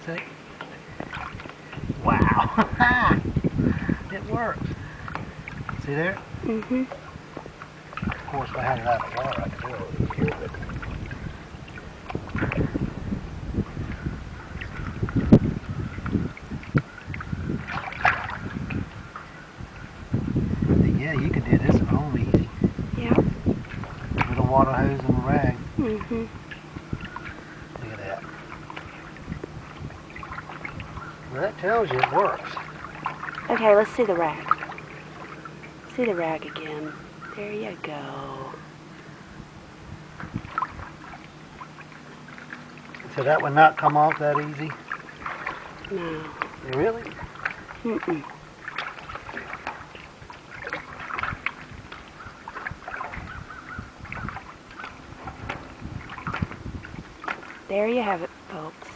See? Wow. It works. See there? Mm-hmm. Of course, if I had it out of the water, I could do it easier, but... Yeah, you could do this at home easy. Yeah. With a water hose and a rag. Mm-hmm. Look at that. Well, that tells you it works. Okay, let's see the rag. See the rag again. There you go. So that would not come off that easy? No. Really? Mm-mm. There you have it, folks.